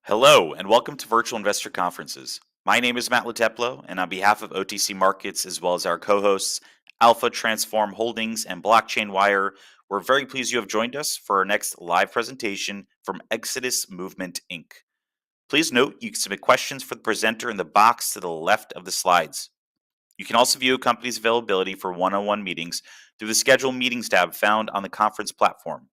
Hello, and welcome to Virtual Investor Conferences. My name is Matt Lateplo, and on behalf of OTC Markets, as well as our co-hosts, Alpha Transform Holdings and Blockchain Wire, we're very pleased you have joined us for our next live presentation from Exodus Movement, Inc. Please note you can submit questions for the presenter in the box to the left of the slides. You can also view a company's availability for one-on-one meetings through the Schedule Meetings tab found on the conference platform.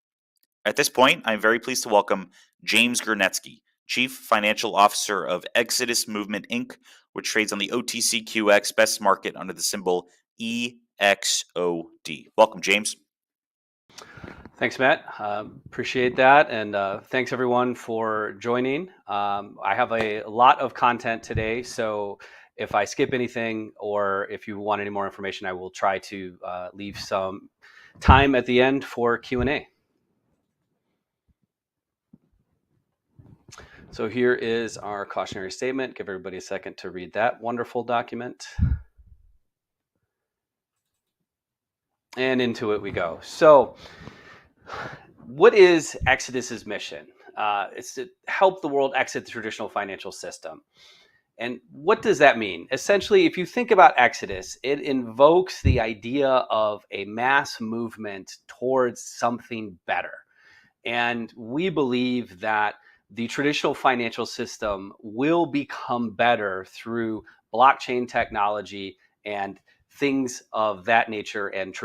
At this point, I'm very pleased to welcome James Gernetsky, Chief Financial Officer of Exodus Movement, Inc., which trades on the OTCQX Best Market under the symbol EXOD. Welcome, James. Thanks, Matt. Appreciate that. And thanks, everyone, for joining. I have a lot of content today, so if I skip anything or if you want any more information, I will try to leave some time at the end for Q&A. So here is our cautionary statement. Give everybody a second to read that wonderful document. And into it we go. So what is Exodus's mission? It's to help the world exit the traditional financial system. And what does that mean? Essentially, if you think about Exodus, it invokes the idea of a mass movement towards something better. And we believe that the traditional financial system will become better through blockchain technology and things of that nature and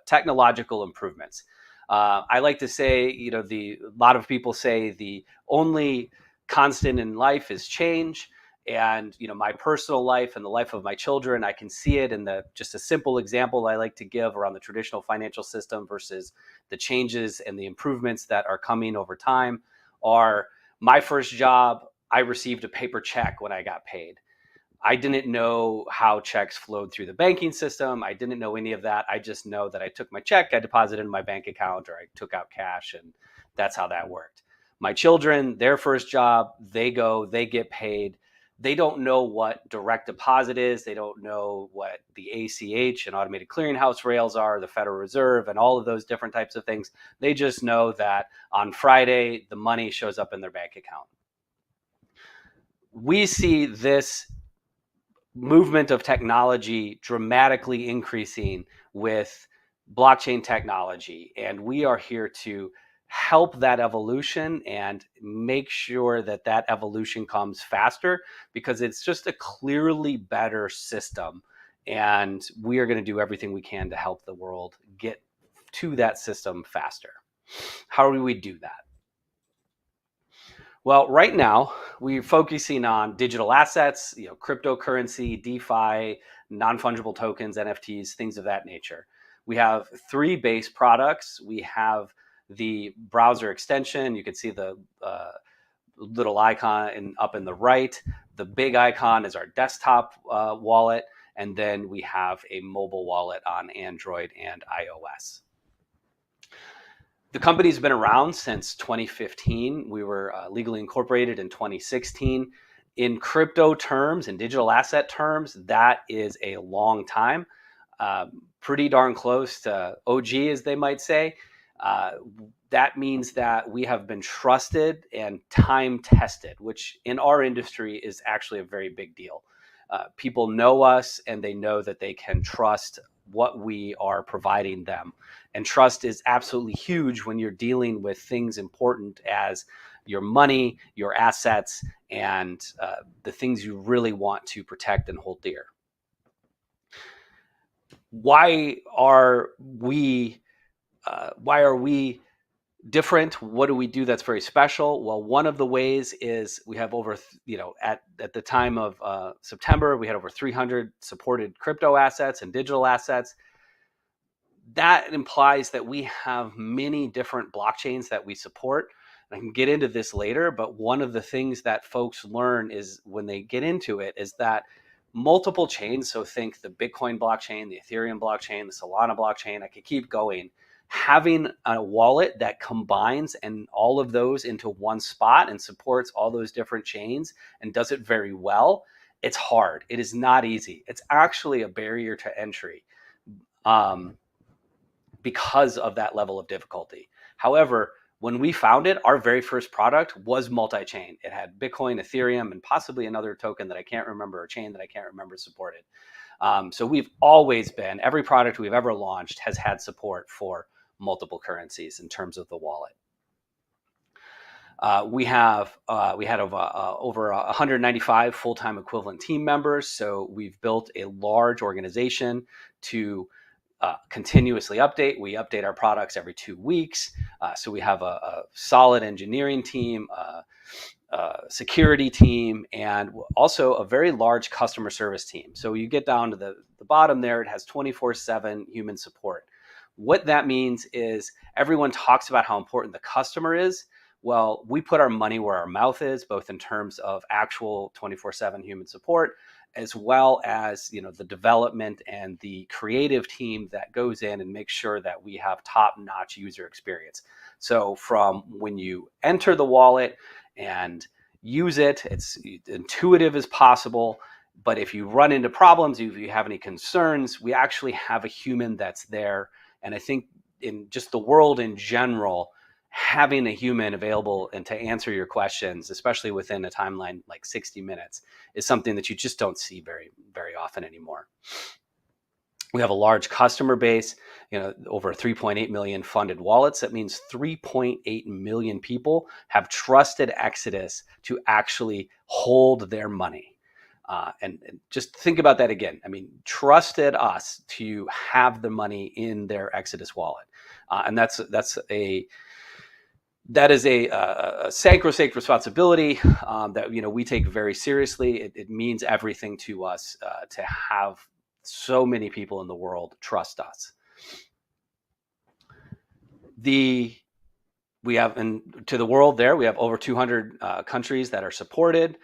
technological improvements. I like to say, a lot of people say the only constant in life is change. And, my personal life and the life of my children, I can see it in just a simple example I like to give around the traditional financial system versus the changes and the improvements that are coming over time. Are my first job, I received a paper check when I got paid. I didn't know how checks flowed through the banking system. I didn't know any of that. I just know that I took my check, I deposited in my bank account, or I took out cash, and that's how that worked. My children, their first job, they get paid. They don't know what direct deposit is. They don't know what the ACH and automated clearinghouse rails are, the Federal Reserve, and all of those different types of things. They just know that on Friday, the money shows up in their bank account. We see this movement of technology dramatically increasing with blockchain technology, and we are here to help that evolution and make sure that that evolution comes faster, because it's just a clearly better system, and we are going to do everything we can to help the world get to that system faster. How do we do that? Well, right now we're focusing on digital assets, cryptocurrency, DeFi, non-fungible tokens, NFTs, things of that nature. We have three base products. We have the browser extension. You can see the little icon up in the right. The big icon is our desktop wallet. And then we have a mobile wallet on Android and iOS. The company's been around since 2015. We were legally incorporated in 2016. In crypto terms, in digital asset terms, that is a long time. Pretty darn close to OG, as they might say. That means that we have been trusted and time tested, which in our industry is actually a very big deal. People know us and they know that they can trust what we are providing them. And trust is absolutely huge when you're dealing with things important as your money, your assets, and the things you really want to protect and hold dear. Why are we different? What do we do that's very special? Well, one of the ways is we have over, at the time of September, we had over 300 supported crypto assets and digital assets. That implies that we have many different blockchains that we support. And I can get into this later, but one of the things that folks learn is when they get into it is that multiple chains, so think the Bitcoin blockchain, the Ethereum blockchain, the Solana blockchain, I could keep going, having a wallet that combines and all of those into one spot and supports all those different chains and does it very well, it's hard. It is not easy. It's actually a barrier to entry because of that level of difficulty. However, When we founded, our very first product was multi-chain. It had Bitcoin, Ethereum, and possibly another token that I can't remember, a chain that I can't remember supported. So we've always been, every product we've ever launched has had support for multiple currencies in terms of the wallet. We had over 195 full-time equivalent team members. So we've built a large organization to continuously update. We update our products every 2 weeks. So we have a solid engineering team, security team, and also a very large customer service team. So you get down to the bottom there, it has 24/7 human support. What that means is everyone talks about how important the customer is. Well, we put our money where our mouth is, both in terms of actual 24/7 human support, as well as the development and the creative team that goes in and makes sure that we have top-notch user experience. So from when you enter the wallet and use it, it's intuitive as possible. But if you run into problems, if you have any concerns, we actually have a human that's there. And I think in just the world in general, having a human available and to answer your questions, especially within a timeline like 60 minutes, is something that you just don't see very, very often anymore. We have a large customer base, over 3.8 million funded wallets. That means 3.8 million people have trusted Exodus to actually hold their money. And just think about that again. I mean, trusted us to have the money in their Exodus wallet. And that is a sacrosanct responsibility that we take very seriously. It means everything to us to have so many people in the world trust us. We have to the world there, we have over 200 countries that are supported.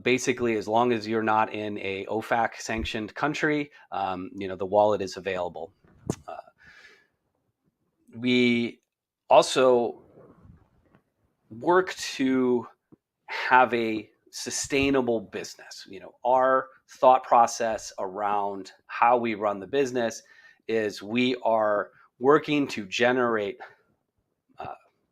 Basically, as long as you're not in a OFAC sanctioned country, the wallet is available. We also work to have a sustainable business. Our thought process around how we run the business is we are working to generate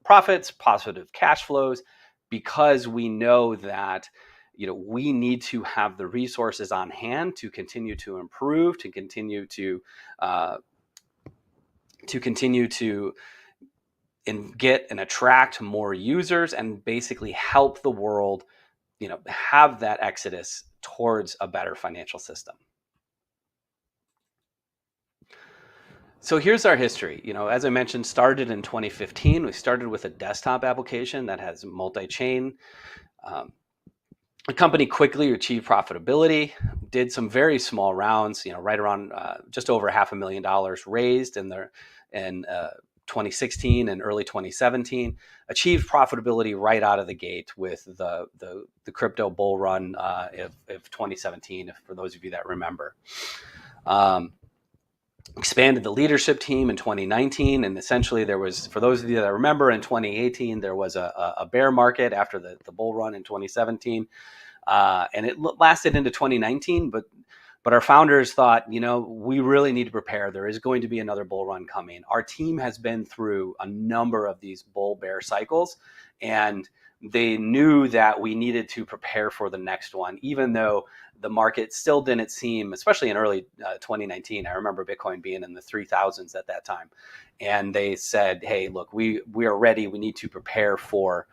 profits, positive cash flows, because we know that we need to have the resources on hand to continue to improve, to continue to and get and attract more users, and basically help the world, have that exodus towards a better financial system. So here's our history. As I mentioned, started in 2015. We started with a desktop application that has multi-chain. The company quickly achieved profitability, did some very small rounds, right around just over $500,000 raised in 2016 and early 2017, achieved profitability right out of the gate with the crypto bull run of 2017, for those of you that remember. Expanded the leadership team in 2019, and essentially there was, for those of you that remember, in 2018 there was a bear market after the bull run in 2017, and it lasted into 2019, but our founders thought, we really need to prepare. There is going to be another bull run coming. Our team has been through a number of these bull bear cycles, and they knew that we needed to prepare for the next one, even though the market still didn't seem, especially in early 2019. I remember Bitcoin being in the 3,000s at that time. And they said, hey, look, we are ready. We need to prepare for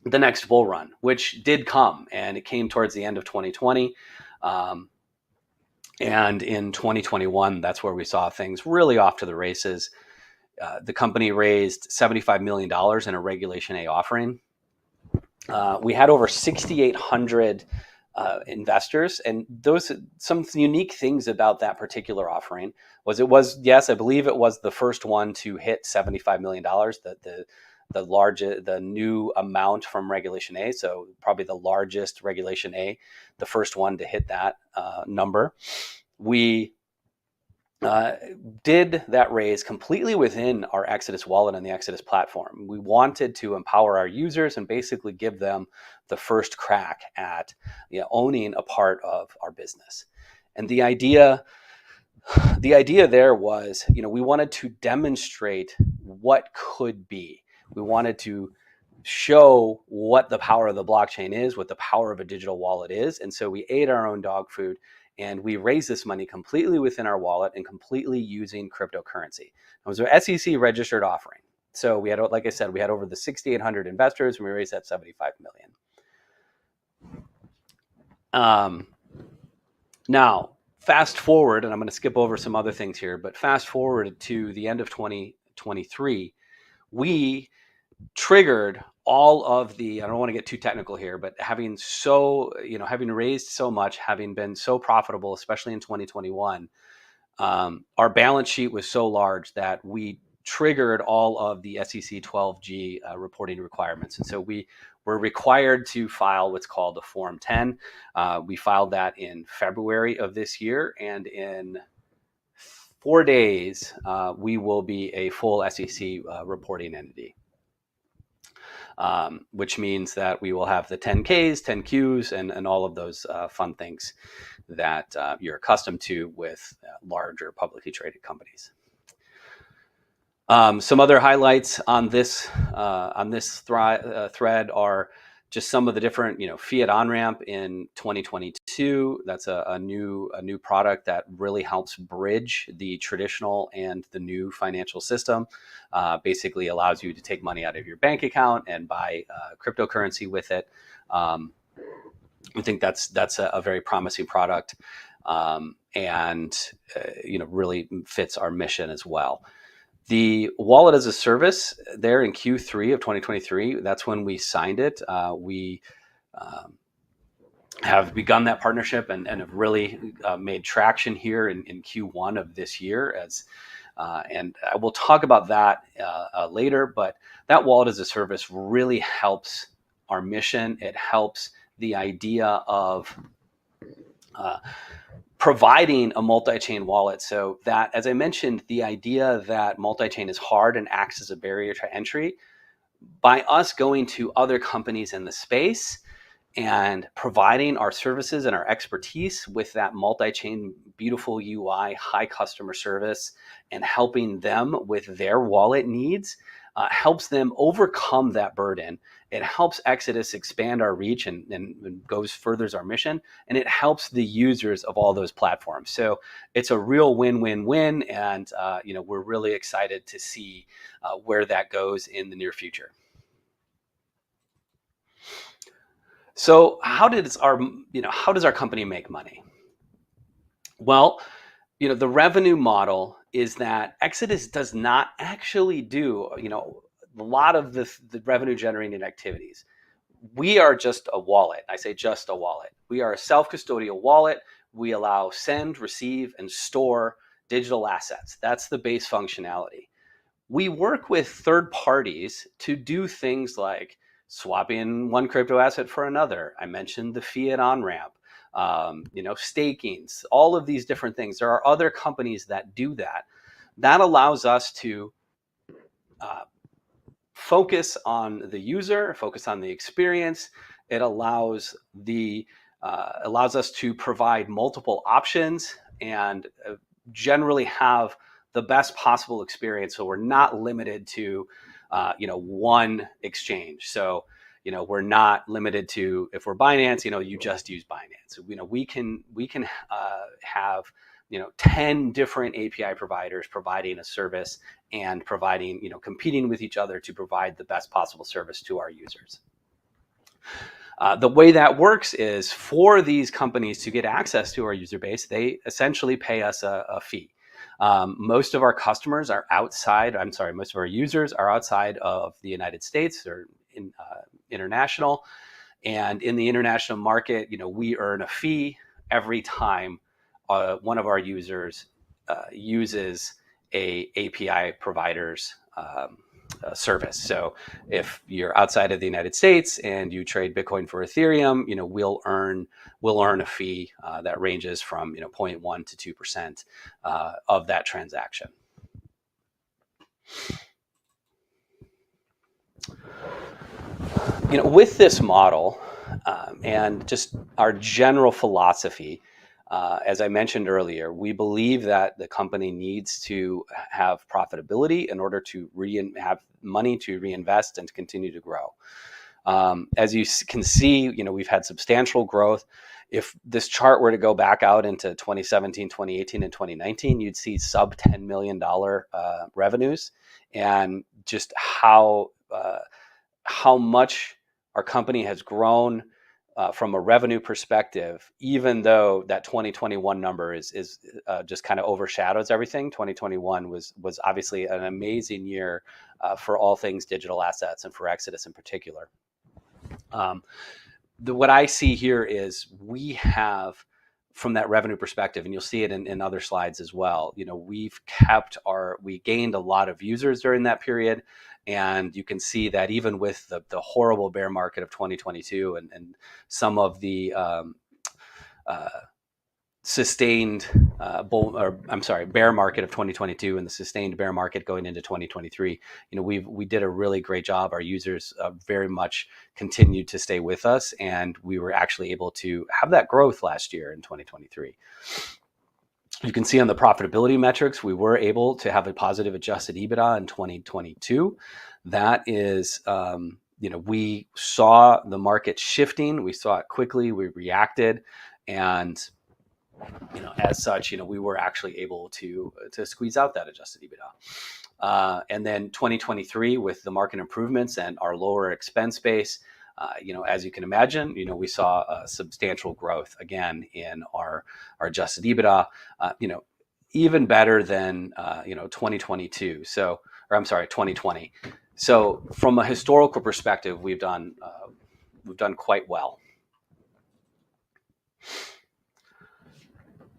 the next bull run, which did come. And it came towards the end of 2020. And in 2021, that's where we saw things really off to the races. The company raised $75 million in a Regulation A offering. We had over 6,800 investors, and some unique things about that particular offering was yes, I believe it was the first one to hit $75 million, the new amount from Regulation A. So probably the largest Regulation A, the first one to hit that number. We did that raise completely within our Exodus wallet and the Exodus platform. We wanted to empower our users and basically give them the first crack at owning a part of our business. And the idea there was, we wanted to demonstrate what could be. We wanted to show what the power of the blockchain is, what the power of a digital wallet is. And so we ate our own dog food, and we raised this money completely within our wallet and completely using cryptocurrency. It was an SEC registered offering. So we had, like I said, we had over the 6,800 investors, and we raised that 75 million. Now, fast forward, and I'm going to skip over some other things here, but fast forward to the end of 2023, we triggered all of the, I don't want to get too technical here, but having raised so much, having been so profitable, especially in 2021, our balance sheet was so large that we triggered all of the SEC 12G reporting requirements. And so we were required to file what's called a Form 10. We filed that in February of this year, and in 4 days, we will be a full SEC reporting entity. Which means that we will have the 10Ks, 10Qs, and all of those fun things that you're accustomed to with larger publicly traded companies. Some other highlights on this thread are just some of the different, fiat on-ramp in 2022. That's a new product that really helps bridge the traditional and the new financial system. Basically allows you to take money out of your bank account and buy cryptocurrency with it. I think that's a very promising product, and really fits our mission as well. The wallet as a service there in Q3 of 2023, that's when we signed it. We have begun that partnership and have really made traction here in Q1 of this year. And I will talk about that later, but that wallet as a service really helps our mission. It helps the idea of providing a multi-chain wallet, so that, as I mentioned, the idea that multi-chain is hard and acts as a barrier to entry, by us going to other companies in the space and providing our services and our expertise with that multi-chain beautiful UI, high customer service, and helping them with their wallet needs, helps them overcome that burden. It helps Exodus expand our reach and furthers our mission, and it helps the users of all those platforms. So it's a real win-win-win, and we're really excited to see where that goes in the near future. So how does our company make money? Well, the revenue model is that Exodus does not actually do, a lot of the revenue generating activities. We are just a wallet. I say just a wallet. We are a self-custodial wallet. We allow send, receive, and store digital assets. That's the base functionality. We work with third parties to do things like swapping one crypto asset for another. I mentioned the fiat on-ramp, stakings, all of these different things. There are other companies that do that. That allows us to focus on the user, focus on the experience. It allows us to provide multiple options and generally have the best possible experience. So we're not limited to one exchange. So we're not limited to, if we're Binance, you just use Binance. We can have 10 different API providers providing a service and providing, competing with each other to provide the best possible service to our users. The way that works is, for these companies to get access to our user base, they essentially pay us a fee. Most of our customers are most of our users are outside of the United States or international. And in the international market, we earn a fee every time one of our users uses a API provider's service. So if you're outside of the United States and you trade Bitcoin for Ethereum, we'll earn a fee that ranges from 0.1 to 2% of that transaction. With this model and just our general philosophy, As I mentioned earlier, we believe that the company needs to have profitability in order to have money to reinvest and to continue to grow. As you can see, we've had substantial growth. If this chart were to go back out into 2017, 2018, and 2019, you'd see sub $10 million revenues, and just how much our company has grown from a revenue perspective, even though that 2021 number is just kind of overshadows everything. 2021 was obviously an amazing year for all things digital assets and for Exodus in particular. What I see here is we have, from that revenue perspective, and you'll see it in other slides as well, we gained a lot of users during that period. And you can see that even with the horrible bear market of 2022 and some of the sustained bear market of 2022 and the sustained bear market going into 2023, we did a really great job. Our users very much continued to stay with us, and we were actually able to have that growth last year in 2023. You can see on the profitability metrics, we were able to have a positive adjusted EBITDA in 2022. That is, we saw the market shifting. We saw it quickly. We reacted. And, as such, we were actually able to squeeze out that adjusted EBITDA. And then 2023, with the market improvements and our lower expense base, as you can imagine, we saw a substantial growth again in our adjusted EBITDA, even better than, 2022. 2020. So from a historical perspective, we've done quite well.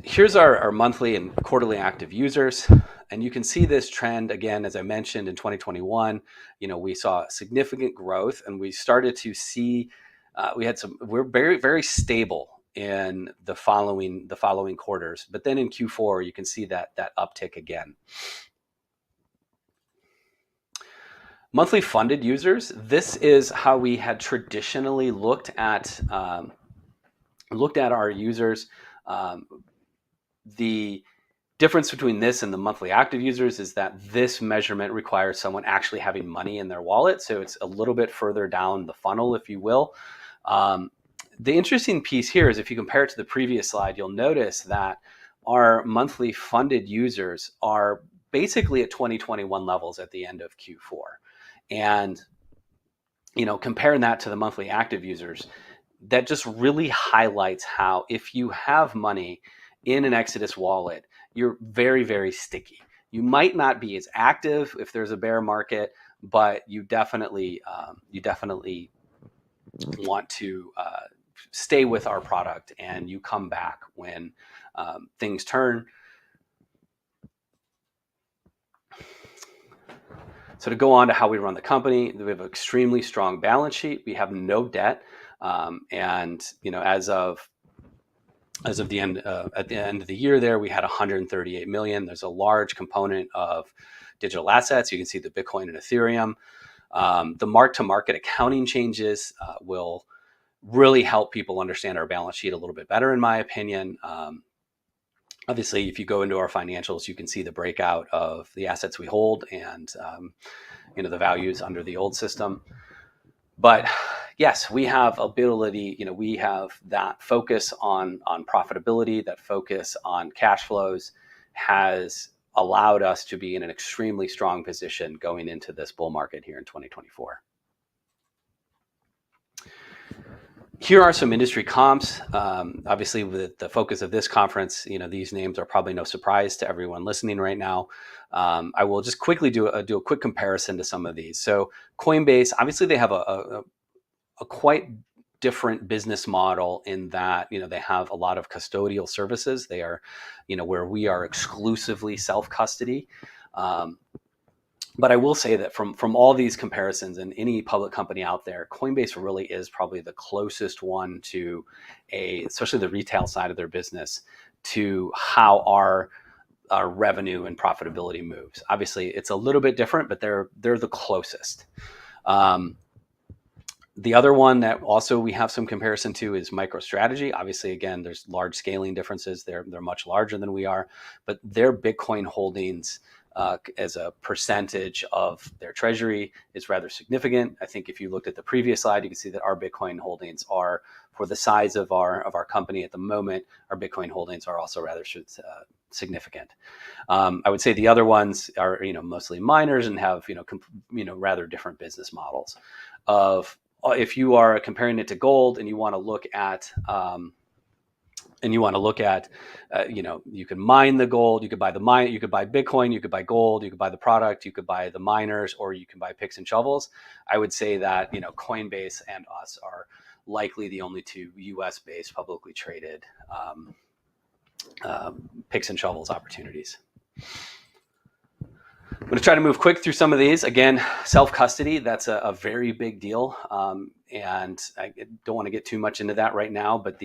Here's our monthly and quarterly active users. And you can see this trend again, as I mentioned, in 2021, we saw significant growth, and we started to see, we're very, very stable in the following quarters. But then in Q4, you can see that uptick again. Monthly funded users. This is how we had traditionally looked at our users. The difference between this and the monthly active users is that this measurement requires someone actually having money in their wallet. So it's a little bit further down the funnel, if you will. The interesting piece here is if you compare it to the previous slide, you'll notice that our monthly funded users are basically at 2021 levels at the end of Q4. And, comparing that to the monthly active users, that just really highlights how if you have money in an Exodus wallet, you're very, very sticky. You might not be as active if there's a bear market, but you definitely want to stay with our product, and you come back when things turn. So to go on to how we run the company, we have an extremely strong balance sheet. We have no debt, and as of the end at the end of the year, there we had 138 million. There's a large component of digital assets. You can see the Bitcoin and Ethereum. The mark-to-market accounting changes will really help people understand our balance sheet a little bit better, in my opinion. Obviously, if you go into our financials, you can see the breakout of the assets we hold and the values under the old system. But yes, we have ability. We have that focus on profitability. That focus on cash flows has allowed us to be in an extremely strong position going into this bull market here in 2024. Here are some industry comps. Obviously, with the focus of this conference, these names are probably no surprise to everyone listening right now. I will just quickly do a quick comparison to some of these. So Coinbase, obviously, they have a quite different business model in that they have a lot of custodial services. They are, where we are exclusively self-custody. But I will say that from all these comparisons and any public company out there, Coinbase really is probably the closest one to especially the retail side of their business, to how our revenue and profitability moves. Obviously, it's a little bit different, but they're the closest. The other one that also we have some comparison to is MicroStrategy. Obviously, again, there's large scaling differences. They're much larger than we are, but their Bitcoin holdings as a percentage of their treasury is rather significant. I think if you looked at the previous slide, you can see that our Bitcoin holdings are, for the size of our company at the moment, our Bitcoin holdings are also rather significant. I would say the other ones are mostly miners and have rather different business models. If you are comparing it to gold and you want to look at you can mine the gold, you could buy the mine, you could buy Bitcoin, you could buy gold, you could buy the product, you could buy the miners, or you can buy picks and shovels. I would say that Coinbase and us are likely the only two U.S. based publicly traded picks and shovels opportunities. I'm going to try to move quick through some of these. Again, self-custody, that's a very big deal. And I don't want to get too much into that right now, but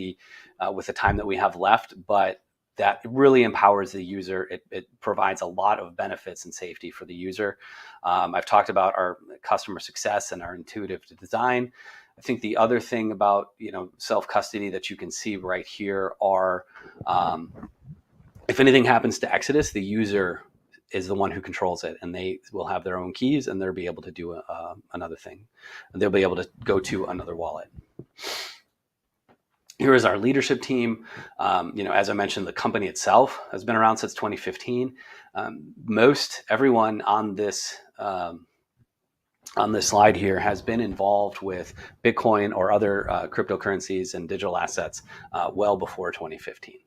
with the time that we have left, but that really empowers the user. It provides a lot of benefits and safety for the user. I've talked about our customer success and our intuitive design. I think the other thing about self-custody that you can see right here are if anything happens to Exodus, the user is the one who controls it, and they will have their own keys, and they'll be able to do another thing. They'll be able to go to another wallet. Here is our leadership team. As I mentioned, the company itself has been around since 2015. Everyone on this slide here has been involved with Bitcoin or other cryptocurrencies and digital assets well before 2015.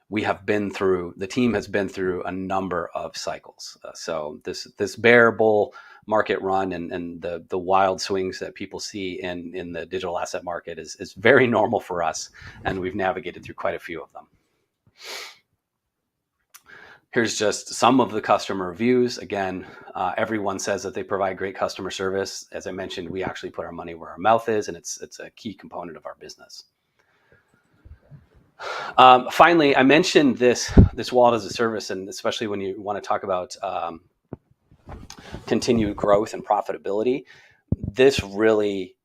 The team has been through a number of cycles. So this bear bull market run and the wild swings that people see in the digital asset market is very normal for us, and we've navigated through quite a few of them. Here's just some of the customer reviews. Again, everyone says that they provide great customer service. As I mentioned, we actually put our money where our mouth is, and it's a key component of our business. Finally, I mentioned this wallet as a service, and especially when you want to talk about continued growth and profitability, this really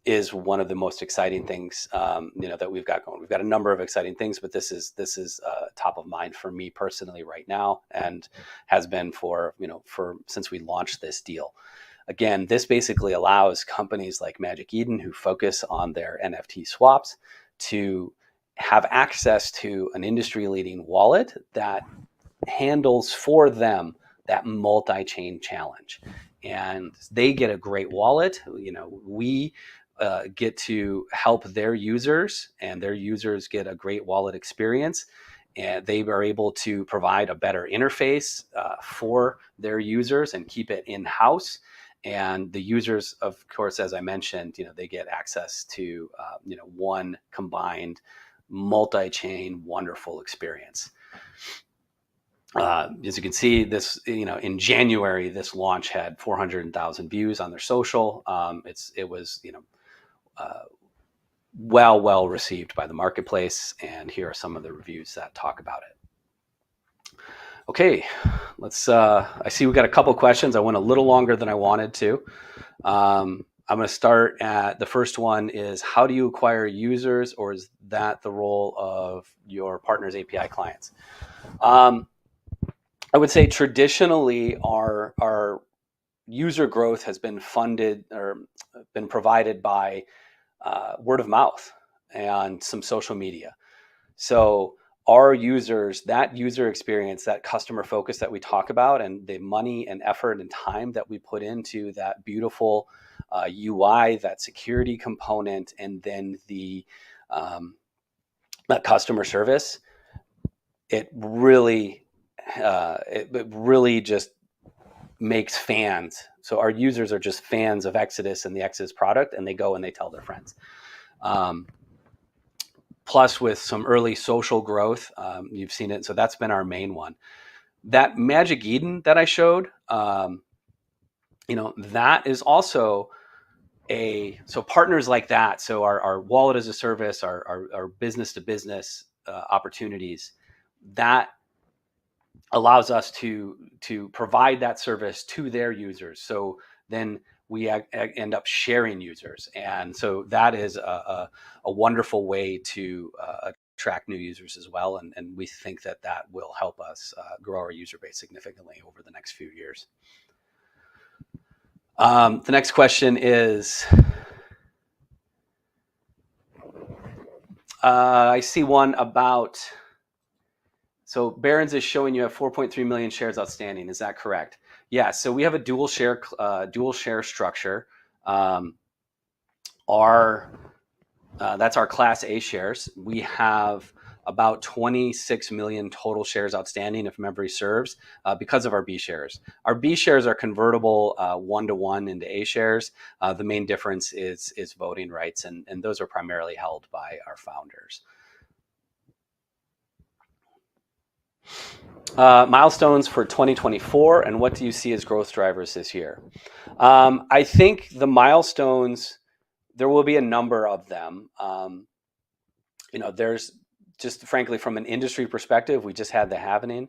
is one of the most exciting things that we've got going. We've got a number of exciting things, but this is top of mind for me personally right now, and has been for since we launched this deal. Again, this basically allows companies like Magic Eden, who focus on their NFT swaps, to have access to an industry-leading wallet that handles for them that multi-chain challenge. And they get a great wallet. We get to help their users, and their users get a great wallet experience. And they are able to provide a better interface for their users and keep it in-house. And the users, of course, as I mentioned, they get access to one combined multi-chain wonderful experience. As you can see, this in January, this launch had 400,000 views on their social. It was well received by the marketplace, and here are some of the reviews that talk about it. Okay, let's. I see we got a couple questions. I went a little longer than I wanted to. I'm going to start at the first one is, how do you acquire users, or is that the role of your partner's API clients? I would say traditionally our user growth has been funded or been provided by word of mouth and some social media. So our users, that user experience, that customer focus that we talk about, and the money and effort and time that we put into that beautiful UI, that security component, and then that customer service, it really just makes fans. So our users are just fans of Exodus and the Exodus product, and they go and they tell their friends. Plus, with some early social growth, you've seen it. So that's been our main one. That Magic Eden that I showed, that is also so partners like that. So our wallet as a service, our business to business opportunities, that allows us to provide that service to their users. So then we end up sharing users. And so that is a wonderful way to attract new users as well. And we think that that will help us grow our user base significantly over the next few years. The next question is, I see one about, so Barron's is showing you have 4.3 million shares outstanding. Is that correct? Yeah. So we have a dual share structure. That's our Class A shares. We have about 26 million total shares outstanding, if memory serves, because of our B shares. Our B shares are convertible 1-to-1 into A shares. The main difference is voting rights, and those are primarily held by our founders. Milestones for 2024, and what do you see as growth drivers this year? I think the milestones, there will be a number of them. There's just, frankly, from an industry perspective, we just had the halvening.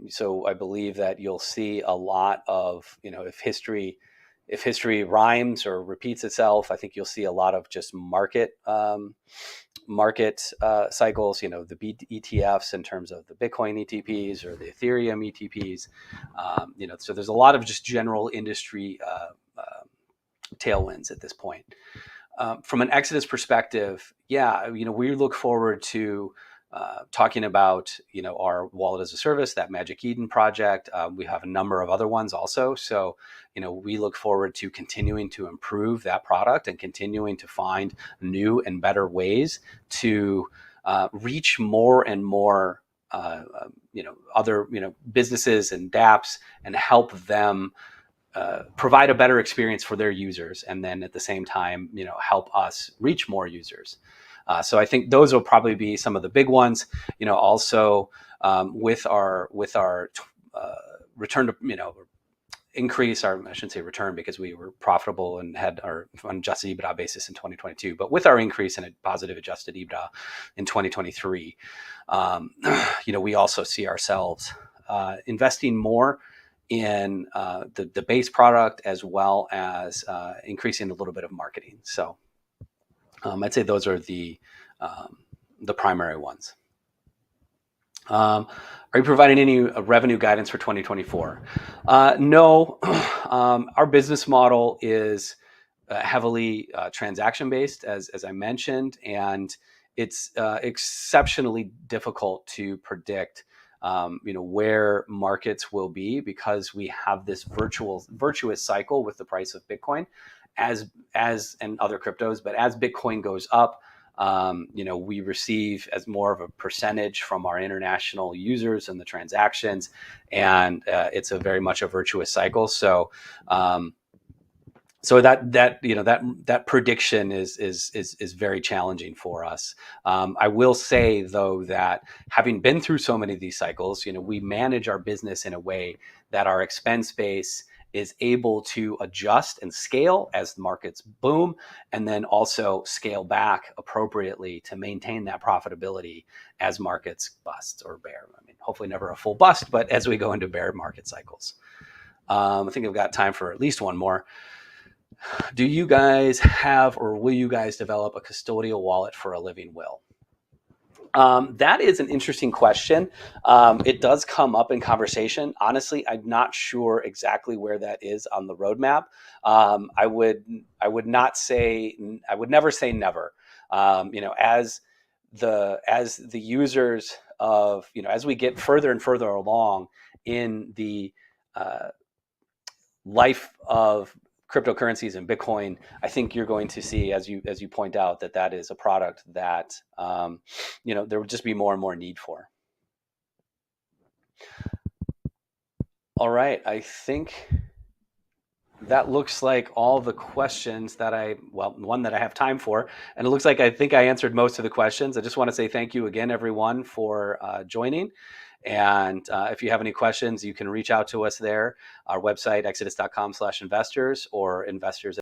So I believe that you'll see a lot of, if history rhymes or repeats itself, I think you'll see a lot of just market cycles, the ETFs in terms of the Bitcoin ETPs or the Ethereum ETPs. So there's a lot of just general industry tailwinds at this point. From an Exodus perspective, we look forward to talking about, our wallet as a service, that Magic Eden project. We have a number of other ones also. So, we look forward to continuing to improve that product and continuing to find new and better ways to reach more and more, other, businesses and dApps and help them provide a better experience for their users, and then at the same time, help us reach more users. So I think those will probably be some of the big ones. Also with our return to, increase our, I shouldn't say return because we were profitable and had our adjusted EBITDA basis in 2022, but with our increase in a positive adjusted EBITDA in 2023, we also see ourselves investing more in the base product, as well as increasing a little bit of marketing. So I'd say those are the primary ones. Are you providing any revenue guidance for 2024? No. Our business model is heavily transaction based, as I mentioned, and it's exceptionally difficult to predict where markets will be, because we have this virtuous cycle with the price of Bitcoin as and other cryptos. But as Bitcoin goes up, we receive as more of a percentage from our international users and the transactions, and it's a very much a virtuous cycle. So that prediction is very challenging for us. I will say, though, that having been through so many of these cycles, we manage our business in a way that our expense base is able to adjust and scale as the markets boom, and then also scale back appropriately to maintain that profitability as markets bust or bear. I mean, hopefully never a full bust, but as we go into bear market cycles. I think I've got time for at least one more. Do you guys have, or will you guys develop a custodial wallet for a living will? That is an interesting question. It does come up in conversation. Honestly, I'm not sure exactly where that is on the roadmap. I would never say never. As the users of, as we get further and further along in the life of cryptocurrencies and Bitcoin, I think you're going to see, as you point out, that is a product that there would just be more and more need for. All right, I think that looks like all the questions that one that I have time for, and it looks like I think I answered most of the questions. I just want to say thank you again, everyone, for joining. And if you have any questions, you can reach out to us there. Our website, exodus.com/investors, or investors